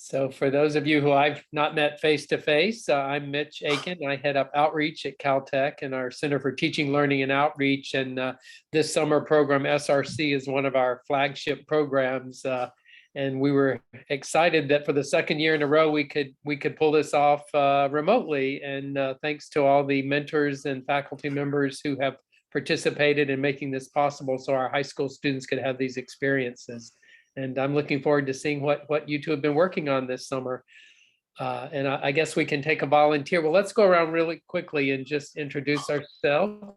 So for those of you who I've not met face to face, I'm Mitch Aiken. I head up outreach at Caltech and our Center for Teaching, Learning, and Outreach. And this summer program, SRC, is one of our flagship programs. And we were excited that for the second year in a row, we could pull this off remotely. And thanks to all the mentors and faculty members who have participated in making this possible, so our high school students could have these experiences. And I'm looking forward to seeing what you two have been working on this summer. And I guess we can take a volunteer. Well, let's go around really quickly and just introduce ourselves.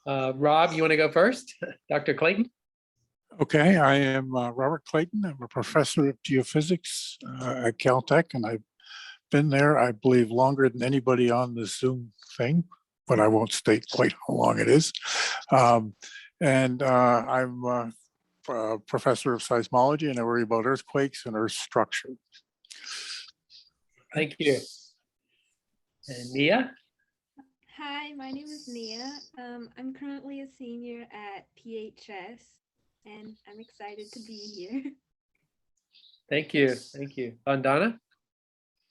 Rob, you want to go first? Dr. Clayton? Okay, I am Robert Clayton. I'm a professor of geophysics at Caltech, and I've been there, I believe, longer than anybody on the Zoom thing, but I won't state quite how long it is. I'm a professor of seismology, and I worry about earthquakes and earth structure. Thank you. And Nia? Hi, my name is Nia. I'm currently a senior at PHS, and I'm excited to be here. Thank you. Thank you. Vandana?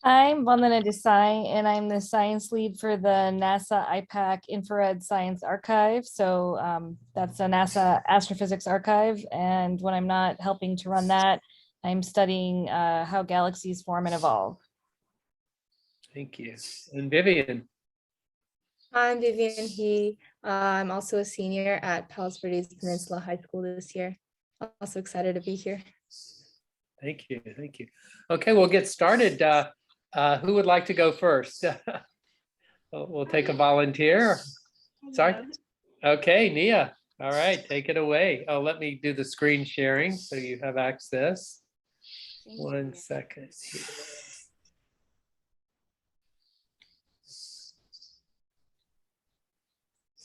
I'm Vandana Desai, and I'm the science lead for the NASA IPAC Infrared Science Archive. So that's a NASA astrophysics archive. And when I'm not helping to run that, I'm studying how galaxies form and evolve. Thank you. And Vivian? I'm Vivian He. I'm also a senior at Palos Verdes Peninsula High School this year. I'm also excited to be here. Thank you. Thank you. Okay, we'll get started. Who would like to go first? We'll take a volunteer. Sorry. Okay, Nia. All right, take it away. Oh, let me do the screen sharing so you have access. 1 second here.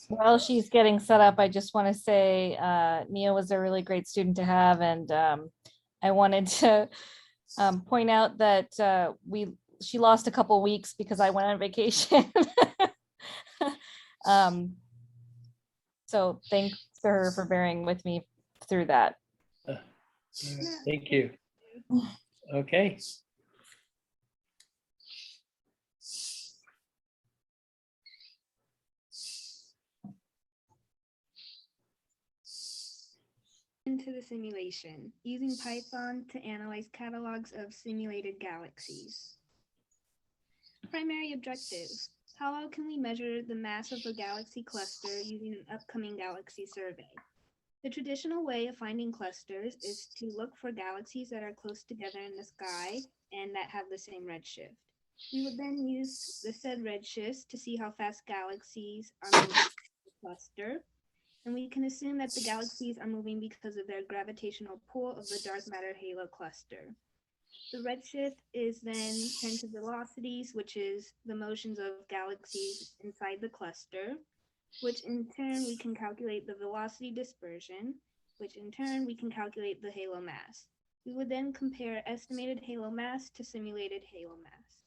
While she's getting set up, I just want to say Nia was a really great student to have, and I wanted to point out that she lost a couple weeks because I went on vacation. So thanks to her for bearing with me through that. Thank you. Okay. Into the simulation, using Python to analyze catalogs of simulated galaxies. Primary objectives. How well can we measure the mass of a galaxy cluster using an upcoming galaxy survey? The traditional way of finding clusters is to look for galaxies that are close together in the sky and that have the same redshift. We would then use the said redshifts to see how fast galaxies are moving in the cluster. And we can assume that the galaxies are moving because of their gravitational pull of the dark matter halo cluster. The redshift is then turned to velocities, which is the motions of galaxies inside the cluster, which in turn we can calculate the velocity dispersion, which in turn we can calculate the halo mass. We would then compare estimated halo mass to simulated halo mass.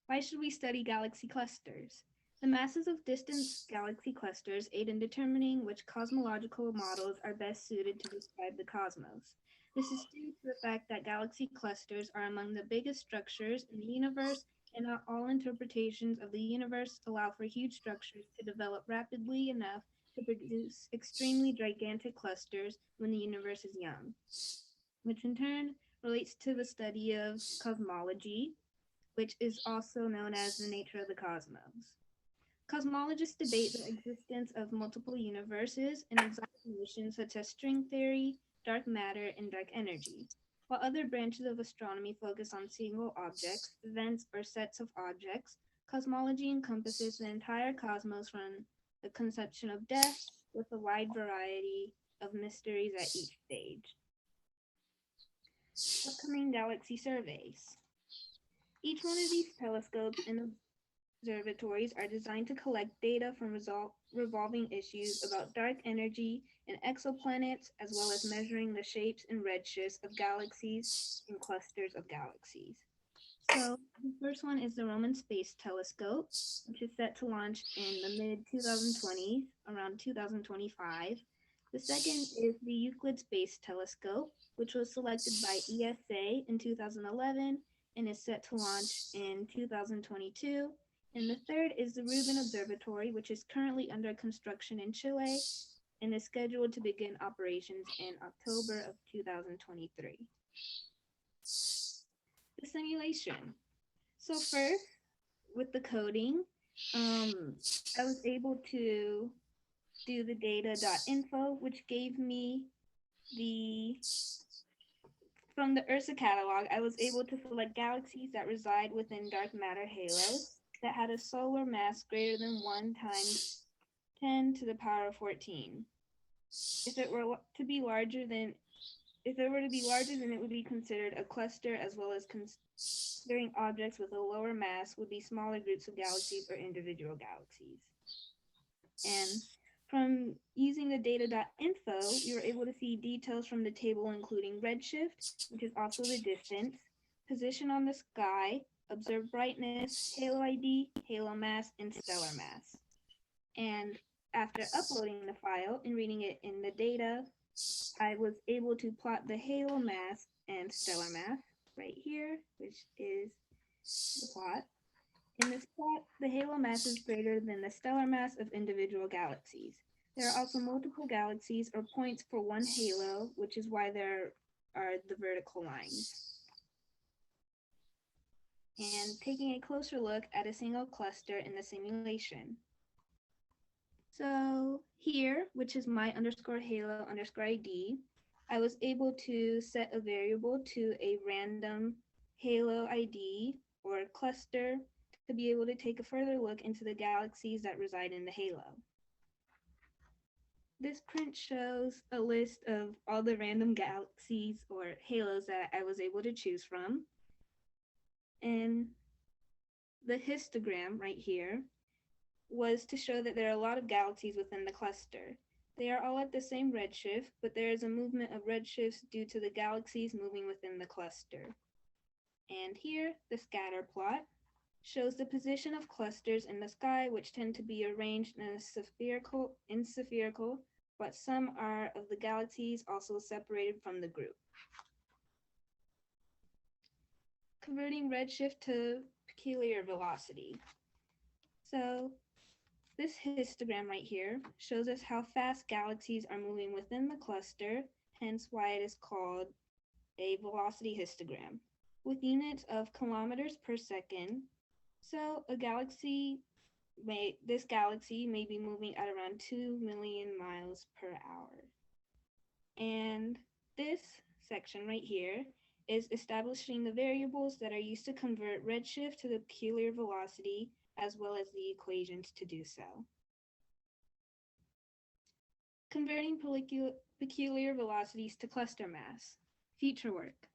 Why should we study galaxy clusters? The masses of distant galaxy clusters aid in determining which cosmological models are best suited to describe the cosmos. This is due to the fact that galaxy clusters are among the biggest structures in the universe, and not all interpretations of the universe allow for huge structures to develop rapidly enough to produce extremely gigantic clusters when the universe is young, which in turn relates to the study of cosmology, which is also known as the nature of the cosmos. Cosmologists debate the existence of multiple universes in exotic notions such as string theory, dark matter, and dark energy, while other branches of astronomy focus on single objects, events, or sets of objects. Cosmology encompasses the entire cosmos from the conception of death with a wide variety of mysteries at each stage. Upcoming galaxy surveys. Each one of these telescopes and observatories are designed to collect data from revolving issues about dark energy and exoplanets, as well as measuring the shapes and redshifts of galaxies and clusters of galaxies. So the first one is the Roman Space Telescope, which is set to launch in the mid-2020s, around 2025. The second is the Euclid Space Telescope, which was selected by ESA in 2011 and is set to launch in 2022. And the third is the Rubin Observatory, which is currently under construction in Chile and is scheduled to begin operations in October of 2023. The simulation. So first, with the coding, I was able to do the data.info, which gave me from the URSA catalog, I was able to select galaxies that reside within dark matter halos that had a solar mass greater than 1 times 10 to the power of 14. If it were to be larger, then it would be considered a cluster, as well as considering objects with a lower mass would be smaller groups of galaxies or individual galaxies. And from using the data.info, you were able to see details from the table, including redshift, which is also the distance, position on the sky, observed brightness, halo ID, halo mass, and stellar mass. And after uploading the file and reading it in the data, I was able to plot the halo mass and stellar mass right here, which is the plot. In this plot, the halo mass is greater than the stellar mass of individual galaxies. There are also multiple galaxies or points for one halo, which is why there are the vertical lines. And taking a closer look at a single cluster in the simulation. So here, which is my _halo_ID, I was able to set a variable to a random halo ID or cluster to be able to take a further look into the galaxies that reside in the halo. This print shows a list of all the random galaxies or halos that I was able to choose from. And the histogram right here was to show that there are a lot of galaxies within the cluster. They are all at the same redshift, but there is a movement of redshifts due to the galaxies moving within the cluster. And here, the scatter plot shows the position of clusters in the sky, which tend to be arranged in spherical, but some are of the galaxies also separated from the group. Converting redshift to peculiar velocity. So this histogram right here shows us how fast galaxies are moving within the cluster, hence why it is called a velocity histogram, with units of kilometers per second. So this galaxy may be moving at around 2 million miles per hour. And this section right here is establishing the variables that are used to convert redshift to the peculiar velocity, as well as the equations to do so. Converting peculiar velocities to cluster mass. Future work.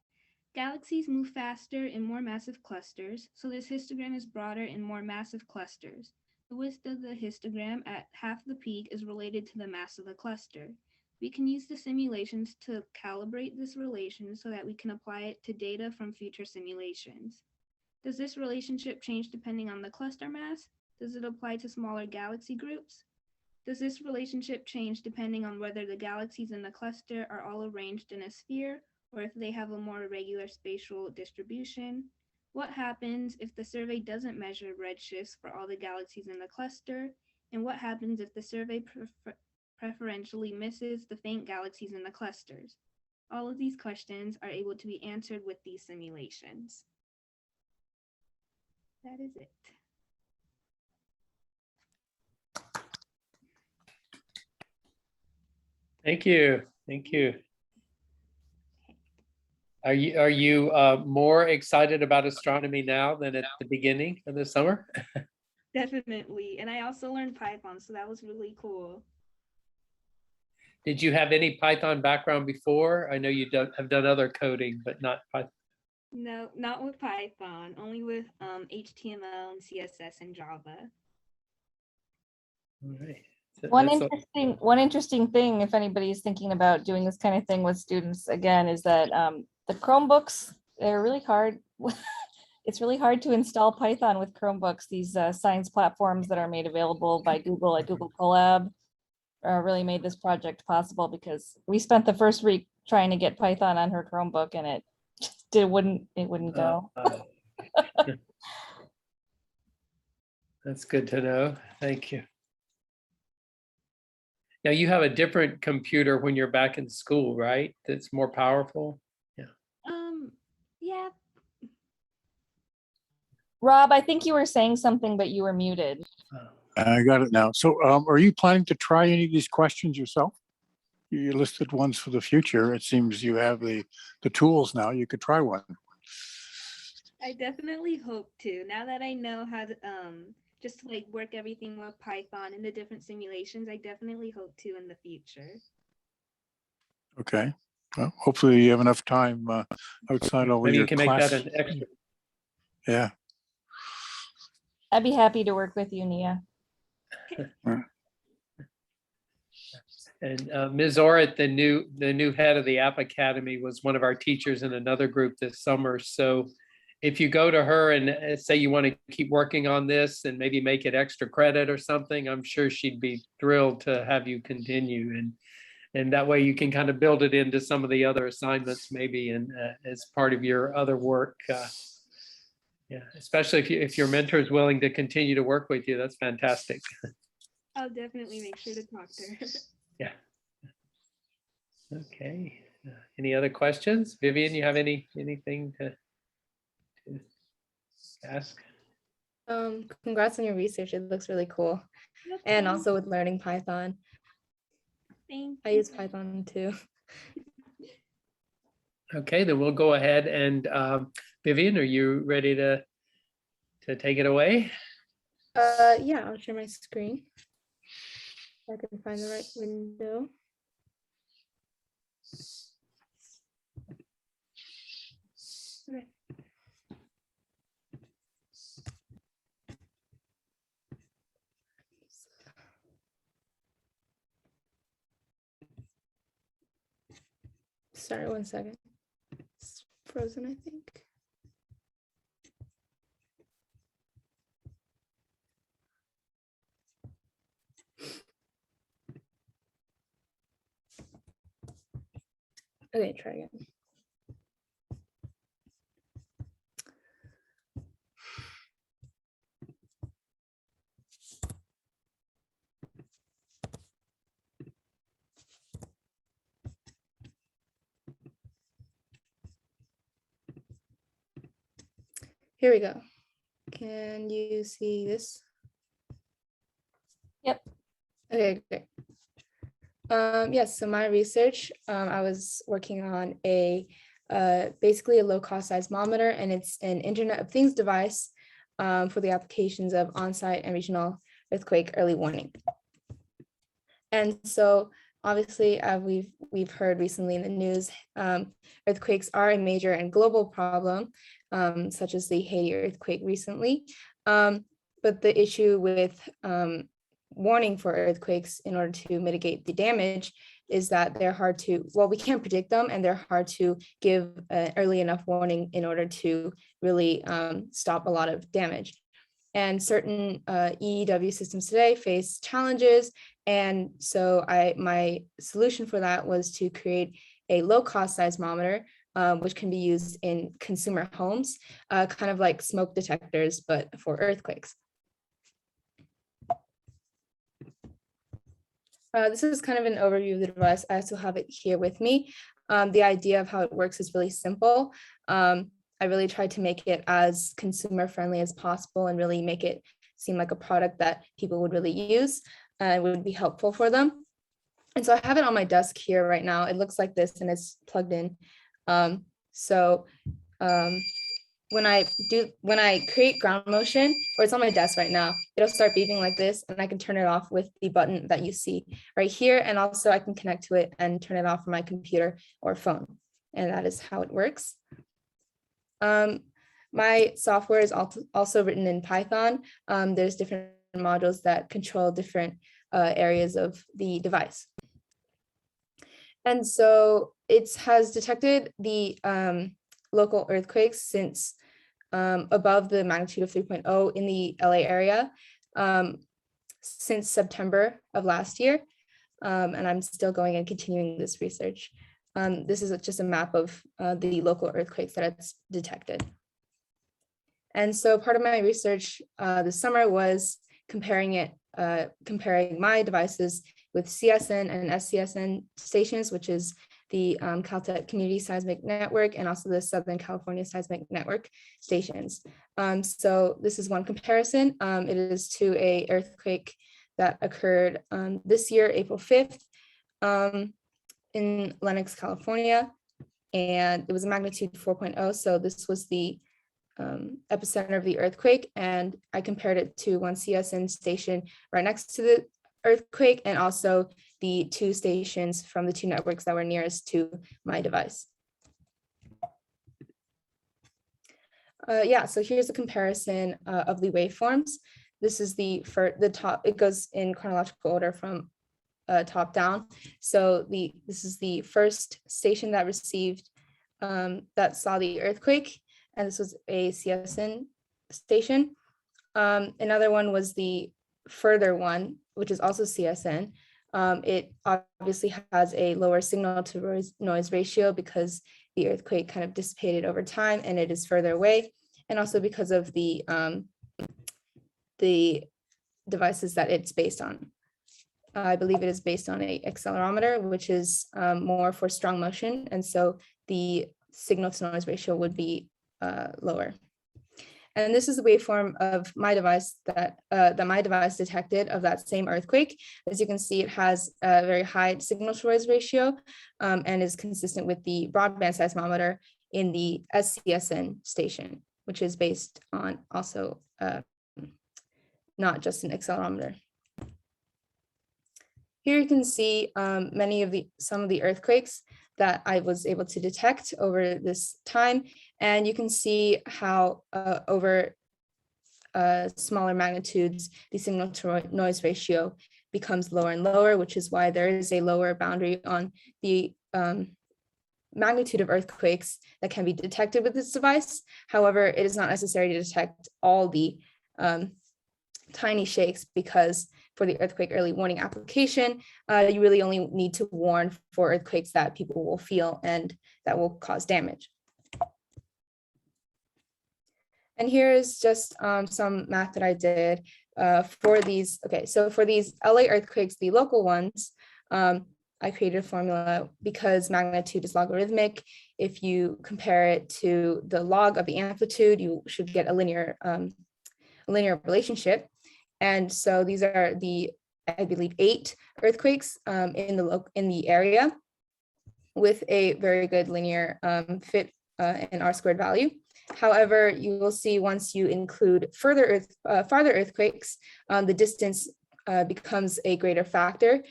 Galaxies move faster in more massive clusters, so this histogram is broader in more massive clusters. The width of the histogram at half the peak is related to the mass of the cluster. We can use the simulations to calibrate this relation so that we can apply it to data from future simulations. Does this relationship change depending on the cluster mass? Does it apply to smaller galaxy groups? Does this relationship change depending on whether the galaxies in the cluster are all arranged in a sphere, or if they have a more irregular spatial distribution? What happens if the survey doesn't measure redshifts for all the galaxies in the cluster? And what happens if the survey preferentially misses the faint galaxies in the clusters? All of these questions are able to be answered with these simulations. That is it. Thank you. Thank you. Are you more excited about astronomy now than at the beginning of the summer? Definitely. And I also learned Python, so that was really cool. Did you have any Python background before? I know you have done other coding, but not Python. No, not with Python, only with HTML and CSS and Java. All right. One interesting thing, if anybody is thinking about doing this kind of thing with students, again, is that the Chromebooks, they're really hard. It's really hard to install Python with Chromebooks, these science platforms that are made available by Google at Google Colab, really made this project possible, because we spent the first week trying to get Python on her Chromebook, and it just wouldn't go. That's good to know. Thank you. Now you have a different computer when you're back in school, right? That's more powerful. Yeah. Rob, I think you were saying something, but you were muted. I got it now. So are you planning to try any of these questions yourself? You listed ones for the future. It seems you have the tools now. You could try one. I definitely hope to. Now that I know how to just to like work everything with Python and the different simulations, I definitely hope to in the future. Okay. Well, hopefully you have enough time outside all Maybe your you can make class. that an extra. Yeah. I'd be happy to work with you, Nia. And Ms. Orrit, the new head of the App Academy, was one of our teachers in another group this summer. So if you go to her and say you want to keep working on this and maybe make it extra credit or something, I'm sure she'd be thrilled to have you continue. And that way you can kind of build it into some of the other assignments maybe, and as part of your other work. Yeah, especially if your mentor is willing to continue to work with you, that's fantastic. I'll definitely make sure to talk to her. Yeah. Okay. Any other questions? Vivian, you have anything to ask? Congrats on your research. It looks really cool. Yep, And thank- also with learning Python. thank I you. use Python too. Okay, then we'll go ahead and Vivian, are you ready to take it away? Yeah, I'll share my screen. If I can find the right window. Okay. Sorry, 1 second. It's frozen, I think. Okay, try again. Here we go. Can you see this? Yep. Okay, great. Yes, so my research, I was working on basically a low-cost seismometer, and it's an Internet of Things device for the applications of on-site and regional earthquake early warning. And so obviously, we've heard recently in the news, earthquakes are a major and global problem, such as the Haiti earthquake recently. But the issue with warning for earthquakes in order to mitigate the damage is that they're hard to, well, we can't predict them, and they're hard to give early enough warning in order to really stop a lot of damage. And certain EEW systems today face challenges. And so my solution for that was to create a low-cost seismometer, which can be used in consumer homes, kind of like smoke detectors, but for earthquakes. This is kind of an overview of the device. I also have it here with me. The idea of how it works is really simple. I really tried to make it as consumer friendly as possible and really make it seem like a product that people would really use and would be helpful for them. And so I have it on my desk here right now. It looks like this and it's plugged in. When I create ground motion, or it's on my desk right now, it'll start beeping like this, and I can turn it off with the button that you see right here. And also I can connect to it and turn it off from my computer or phone. And that is how it works. My software is also written in Python. There's different modules that control different areas of the device. And so it has detected the local earthquakes since above the magnitude of 3.0 in the LA area since September of last year. and I'm still going and continuing this research. This is just a map of the local earthquakes that it's detected. And so part of my research this summer was comparing my devices with CSN and SCSN stations, which is the Caltech Community Seismic Network and also the Southern California Seismic Network stations. So this is one comparison. It is to a earthquake that occurred this year, April 5th, in Lenox, California, and it was a magnitude 4.0. So this was the epicenter of the earthquake, and I compared it to one CSN station right next to the earthquake and also the two stations from the two networks that were nearest to my device. Yeah, so here's a comparison of the waveforms. This is the top, it goes in chronological order from top down. So this is the first station that received, that saw the earthquake, and this was a CSN station. Another one was the further one, which is also CSN. It obviously has a lower signal to noise ratio because the earthquake kind of dissipated over time and it is further away, and also because of the devices that it's based on. I believe it is based on an accelerometer, which is more for strong motion, and so the signal to noise ratio would be lower. And this is the waveform of my device that my device detected of that same earthquake. As you can see, it has a very high signal to noise ratio and is consistent with the broadband seismometer in the SCSN station, which is based on also not just an accelerometer. Here you can see some of the earthquakes that I was able to detect over this time. And you can see how over smaller magnitudes, the signal to noise ratio becomes lower and lower, which is why there is a lower boundary on the magnitude of earthquakes that can be detected with this device. However, it is not necessary to detect all the tiny shakes, because for the earthquake early warning application, you really only need to warn for earthquakes that people will feel and that will cause damage. And here is just some math that I did for these. Okay, so for these LA earthquakes, the local ones, I created a formula because magnitude is logarithmic. If you compare it to the log of the amplitude, you should get a linear relationship. And so these are the, I believe, 8 earthquakes in the area with a very good linear fit in R-squared value. However, you will see once you include farther earthquakes, the distance becomes a greater factor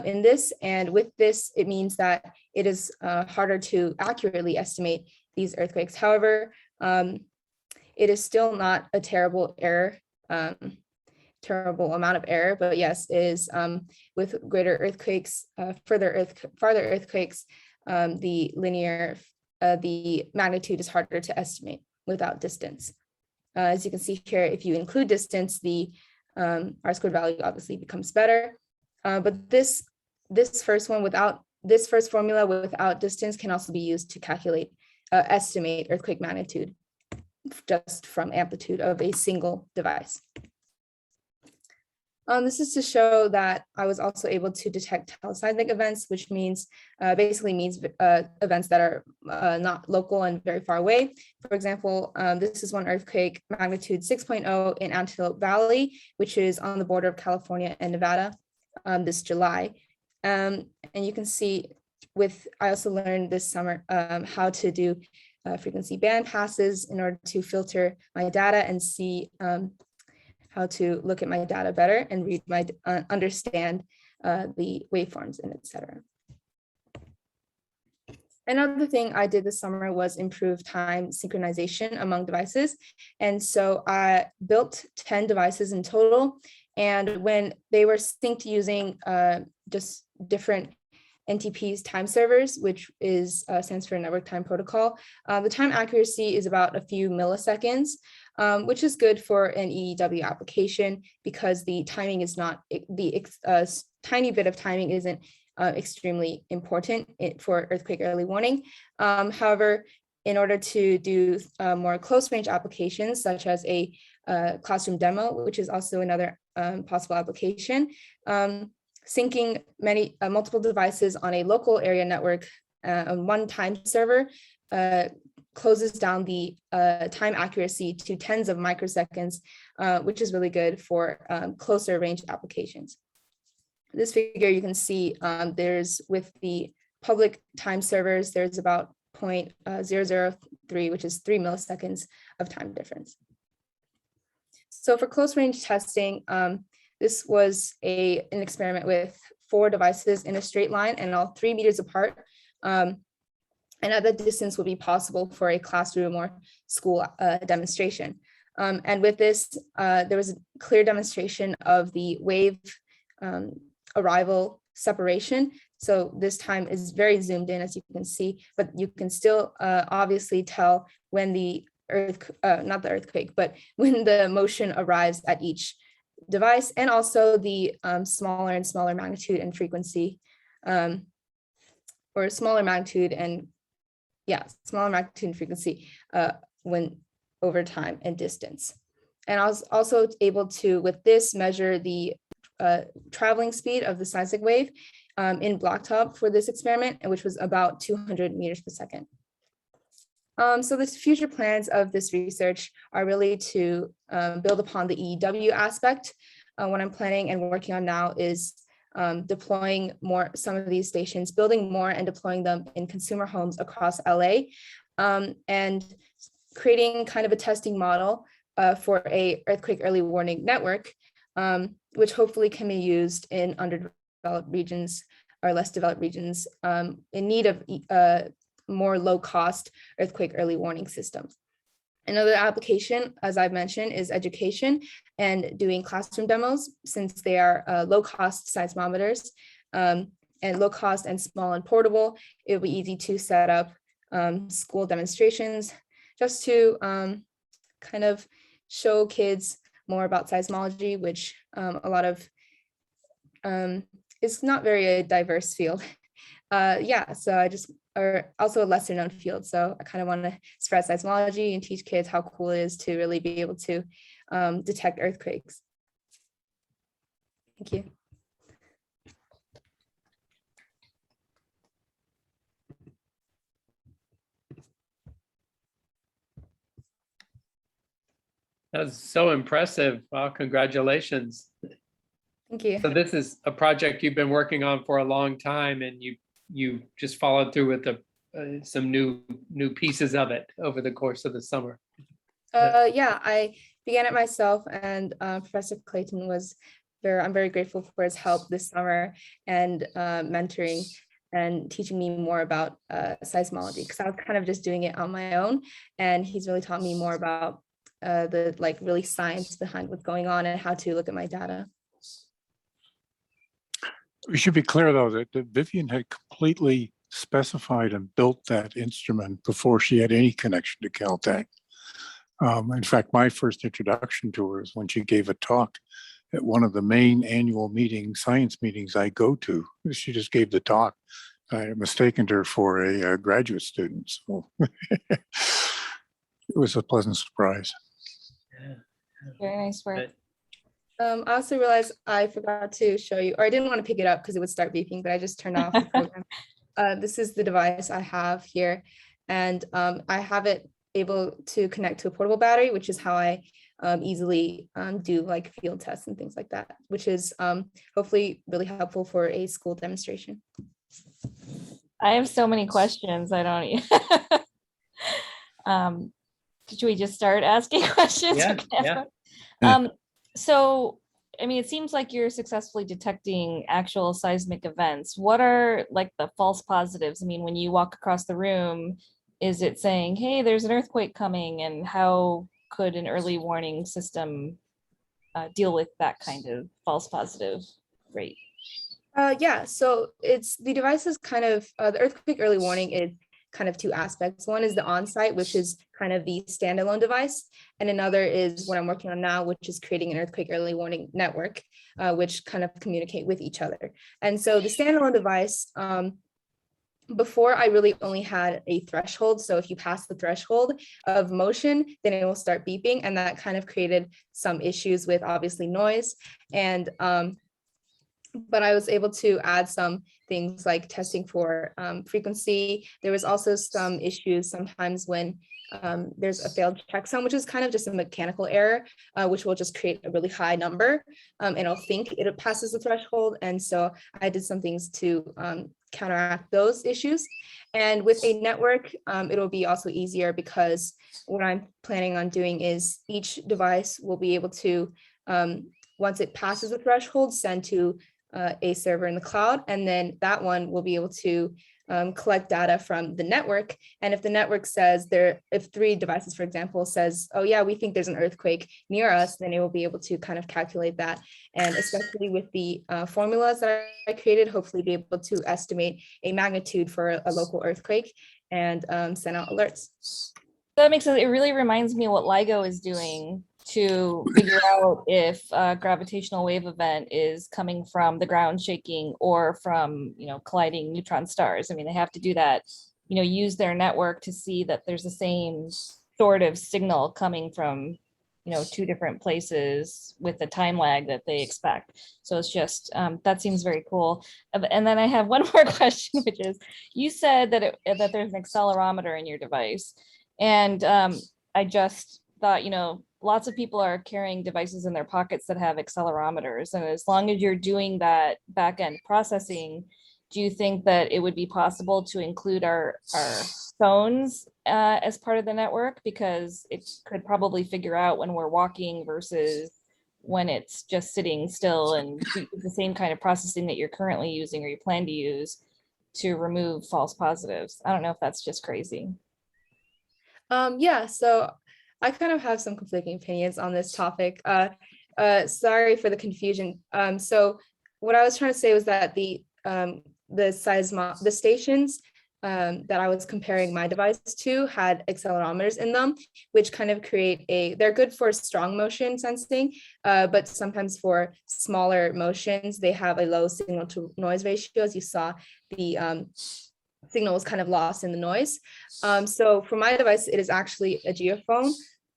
in this. And with this, it means that it is harder to accurately estimate these earthquakes. However, it is still not a terrible error. Terrible amount of error, but yes, is with greater earthquakes, farther earthquakes, the magnitude is harder to estimate without distance. As you can see here, if you include distance, the R-squared value obviously becomes better. But this first formula without distance can also be used to calculate, estimate earthquake magnitude just from amplitude of a single device. This is to show that I was also able to detect teleseismic events, which means basically means events that are not local and very far away. For example, this is one earthquake, magnitude 6.0 in Antelope Valley, which is on the border of California and Nevada this July. And you can see I also learned this summer how to do frequency band passes in order to filter my data and see how to look at my data better and read understand the waveforms and etc. Another thing I did this summer was improve time synchronization among devices. And so I built 10 devices in total. And when they were synced using just different NTP's time servers, which is stands for Network Time Protocol. The time accuracy is about a few milliseconds, which is good for an EEW application because the timing is not, the tiny bit of timing isn't extremely important for earthquake early warning. However, in order to do more close range applications, such as a classroom demo, which is also another possible application, syncing multiple devices on a local area network on one time server closes down the time accuracy to tens of microseconds, which is really good for closer range applications. This figure you can see there's with the public time servers, there's about 0.003, which is 3 milliseconds of time difference. So for close range testing, this was an experiment with 4 devices in a straight line and all 3 meters apart. And at that distance would be possible for a classroom or school demonstration. And with this, there was a clear demonstration of the wave arrival separation. So this time is very zoomed in, as you can see, but you can still obviously tell when the not the earthquake, but when the motion arrives at each device, and also the smaller and smaller magnitude and frequency, or smaller magnitude and smaller magnitude and frequency when over time and distance. And I was also able to, with this, measure the traveling speed of the seismic wave in blacktop for this experiment, which was about 200 meters per second. So the future plans of this research are really to build upon the EEW aspect. What I'm planning and working on now is deploying some of these stations, building more and deploying them in consumer homes across LA, and creating kind of a testing model for a earthquake early warning network, which hopefully can be used in underdeveloped regions or less developed regions in need of more low-cost earthquake early warning systems. Another application, as I've mentioned, is education and doing classroom demos, since they are low-cost seismometers and low-cost and small and portable. It will be easy to set up school demonstrations just to kind of show kids more about seismology, which a lot of is not very a diverse field. So I just are also a lesser known field. So I kind of want to spread seismology and teach kids how cool it is to really be able to detect earthquakes. Thank you. That's so impressive. Wow, congratulations. Thank you. So this is a project you've been working on for a long time, and you just followed through with some new pieces of it over the course of the summer. I began it myself, and Professor Clayton I'm very grateful for his help this summer and mentoring and teaching me more about seismology, because I was kind of just doing it on my own, and he's really taught me more about the really science behind what's going on and how to look at my data. We should be clear, though, that Vivian had completely specified and built that instrument before she had any connection to Caltech. In fact, my first introduction to her is when she gave a talk at one of the main annual science meetings I go to. She just gave the talk. I mistaken her for a graduate student. So it was a pleasant surprise. Very nice work. I also realized I forgot to show you, or I didn't want to pick it up because it would start beeping, but I just turned off the program. This is the device I have here, and I have it able to connect to a portable battery, which is how I easily do field tests and things like that, which is hopefully really helpful for a school demonstration. I have so many questions. I don't. Should we just start asking questions? Yeah. So, I mean, it seems like you're successfully detecting actual seismic events. What are the false positives? I mean, when you walk across the room, is it saying, hey, there's an earthquake coming? And how could an early warning system deal with that kind of false positive rate? Yeah, so it's the device is kind of the earthquake early warning is kind of two aspects. One is the on-site, which is kind of the standalone device, and another is what I'm working on now, which is creating an earthquake early warning network, which kind of communicate with each other. And so the standalone device, before I really only had a threshold. So if you pass the threshold of motion, then it will start beeping, and that kind of created some issues with obviously noise. And but I was able to add some things like testing for frequency. There was also some issues sometimes when there's a failed checksum, which is kind of just a mechanical error, which will just create a really high number, and it'll think it passes the threshold. And so I did some things to counteract those issues. And with a network, it'll be also easier because what I'm planning on doing is each device will be able to, once it passes the threshold, send to a server in the cloud, and then that one will be able to collect data from the network. And if the network says if 3 devices, for example, says, oh yeah, we think there's an earthquake near us, then it will be able to kind of calculate that. And especially with the formulas that I created, hopefully be able to estimate a magnitude for a local earthquake and send out alerts. That makes sense. It really reminds me of what LIGO is doing to figure out if a gravitational wave event is coming from the ground shaking or from, colliding neutron stars. I mean, they have to do that, use their network to see that there's the same sort of signal coming from, 2 different places with the time lag that they expect. So it's just, that seems very cool. And then I have one more question, which is, you said that there's an accelerometer in your device. And I just thought, lots of people are carrying devices in their pockets that have accelerometers. And as long as you're doing that back-end processing, do you think that it would be possible to include our phones as part of the network? Because it could probably figure out when we're walking versus when it's just sitting still, and the same kind of processing that you're currently using or you plan to use to remove false positives. I don't know if that's just crazy. Yeah, so I kind of have some conflicting opinions on this topic. Sorry for the confusion. So what I was trying to say was that the stations that I was comparing my device to had accelerometers in them, which kind of they're good for strong motion sensing, but sometimes for smaller motions, they have a low signal to noise ratio. As you saw, the signal was kind of lost in the noise. So for my device, it is actually a geophone.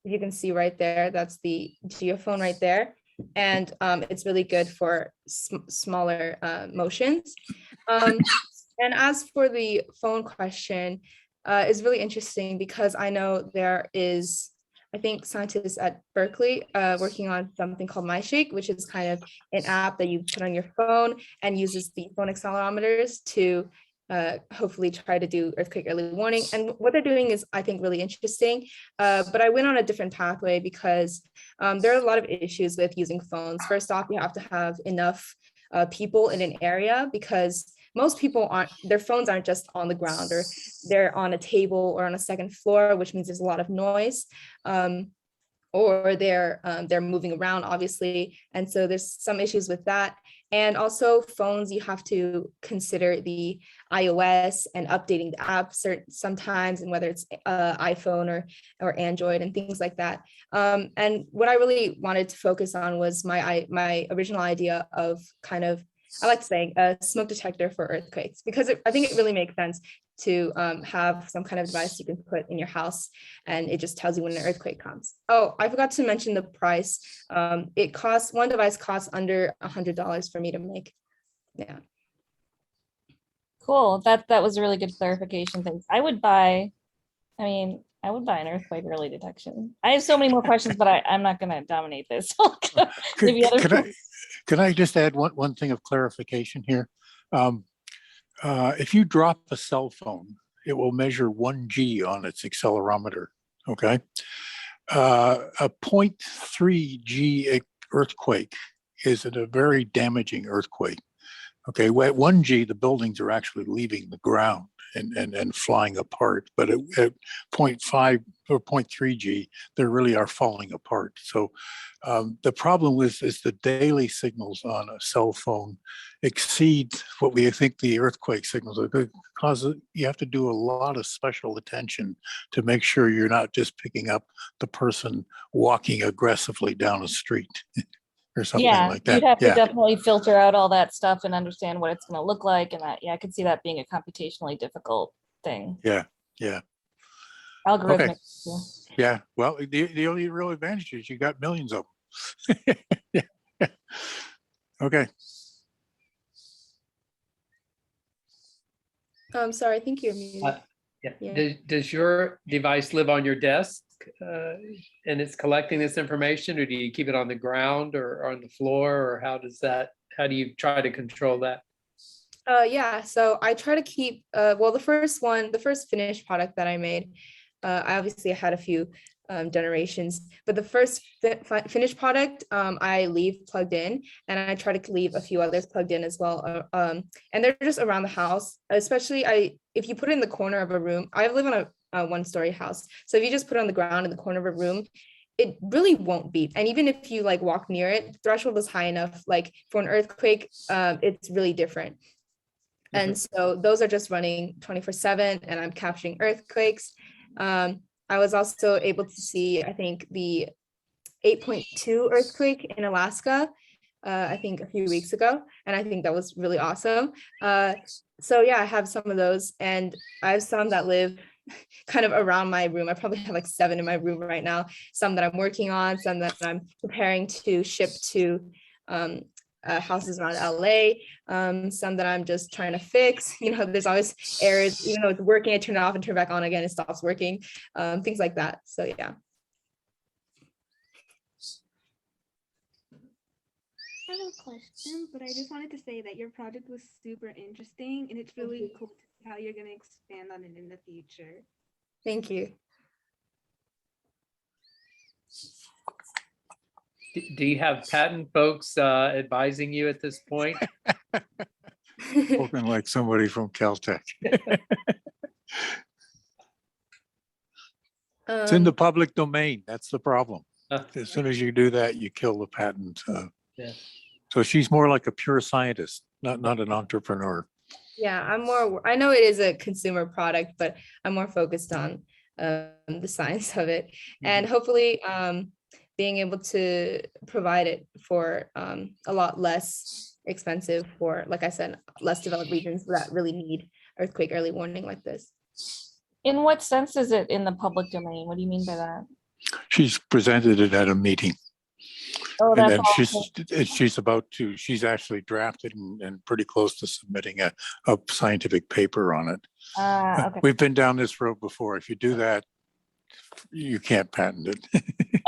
You can see right there, that's the geophone right there. And it's really good for smaller motions. And as for the phone question, it's really interesting because I know there is, I think, scientists at Berkeley working on something called MyShake, which is kind of an app that you put on your phone and uses the phone accelerometers to hopefully try to do earthquake early warning. And what they're doing is, I think, really interesting. But I went on a different pathway because there are a lot of issues with using phones. First off, you have to have enough people in an area, because most people their phones aren't just on the ground, or they're on a table or on a second floor, which means there's a lot of noise. Or they're moving around, obviously. And so there's some issues with that. And also phones, you have to consider the iOS and updating the app sometimes, and whether it's iPhone or Android and things like that. And what I really wanted to focus on was my original idea of kind of, I like to say, a smoke detector for earthquakes, because I think it really makes sense to have some kind of device you can put in your house, and it just tells you when an earthquake comes. Oh, I forgot to mention the price. One device costs under $100 for me to make. Yeah. Cool. That was a really good clarification. Thanks. I would buy an earthquake early detection. I have so many more questions, but I'm not going to dominate this. Maybe Can I just add one thing of clarification here? If you drop a cell phone, it will measure 1G on its accelerometer, okay? A 0.3 G earthquake is a very damaging earthquake, okay? At 1G, the buildings are actually leaving the ground and flying apart, but at 0.5 or 0.3 G, they really are falling apart. So the problem is the daily signals on a cell phone exceed what we think the earthquake signals are, because you have to do a lot of special attention to make sure you're not just picking up the person walking aggressively down a street or something Yeah, like that. you'd have to Yeah, definitely filter out all that stuff and understand what it's going to look like. And that, yeah, I could see that being a computationally difficult thing. yeah, yeah. Algorithmic. Yeah. Yeah, well, the only real advantage is you got millions of them. Yeah. Okay. Sorry, I think you're muted. Yeah. Yeah. Does your device live on your desk and it's collecting this information, or do you keep it on the ground or on the floor, or how do you try to control that? Yeah, so I try to keep, well, the first finished product that I made, I obviously had a few generations, but the first finished product I leave plugged in, and I try to leave a few others plugged in as well. And they're just around the house, especially if you put it in the corner of a room. I live on a one-story house, so if you just put it on the ground in the corner of a room, it really won't beep. And even if you like walk near it, the threshold is high enough, like for an earthquake, it's really different. And so those are just running 24/7, and I'm capturing earthquakes. I was also able to see, I think, the 8.2 earthquake in Alaska, I think a few weeks ago. And I think that was really awesome. So yeah, I have some of those, and I have some that live kind of around my room. I probably have like 7 in my room right now, some that I'm working on, some that I'm preparing to ship to houses around LA, some that I'm just trying to fix. There's always errors, even though it's working, I turn it off and turn it back on again, it stops working, things like that. So yeah. I have a question, but I just wanted to say that your project was super interesting, and it's really cool to see how you're going to expand on it in the future. Thank you. Do you have patent folks advising you at this point? Spoken like somebody from Caltech. It's in the public domain. That's the problem. As soon as you do that, you kill the patent. Yeah. So she's more like a pure scientist, not an entrepreneur. Yeah, I know it is a consumer product, but I'm more focused on the science of it, and hopefully being able to provide it for a lot less expensive for, like I said, less developed regions that really need earthquake early warning like this. In what sense is it in the public domain? What do you mean by that? She's presented it at a meeting. Oh, And that's then she's actually drafted and pretty close to submitting a scientific paper on it. okay. We've been down this road before. If you do that, you can't patent it.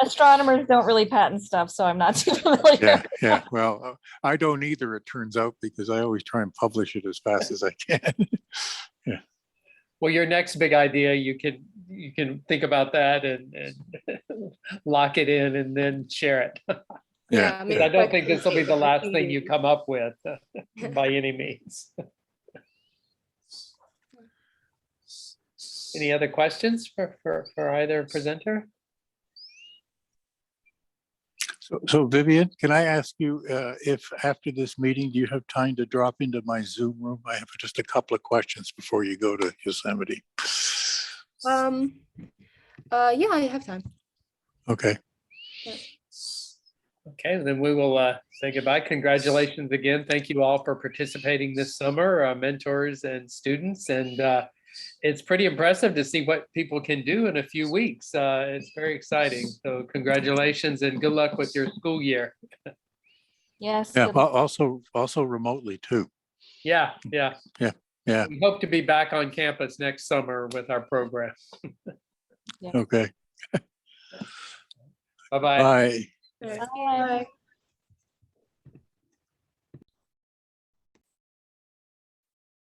Astronomers don't really patent stuff, so I'm not too familiar. Yeah. Well, I don't either, it turns out, because I always try and publish it as fast as I can. Well, your next big idea, you can think about that and lock it in and then share it. Yeah. I don't think this will be the last thing you come up with by any means. Any other questions for either presenter? So Vivian, can I ask you if after this meeting, do you have time to drop into my Zoom room? I have just a couple of questions before you go to Yosemite. Yeah, I have time. Okay. Okay, then we will say goodbye. Congratulations again. Thank you all for participating this summer, mentors and students. And it's pretty impressive to see what people can do in a few weeks. It's very exciting. So congratulations and good luck with your school year. Yes. Yeah, also remotely too. Yeah. Yeah. We hope to be back on campus next summer with our program. Okay. Bye-bye. Bye. Bye.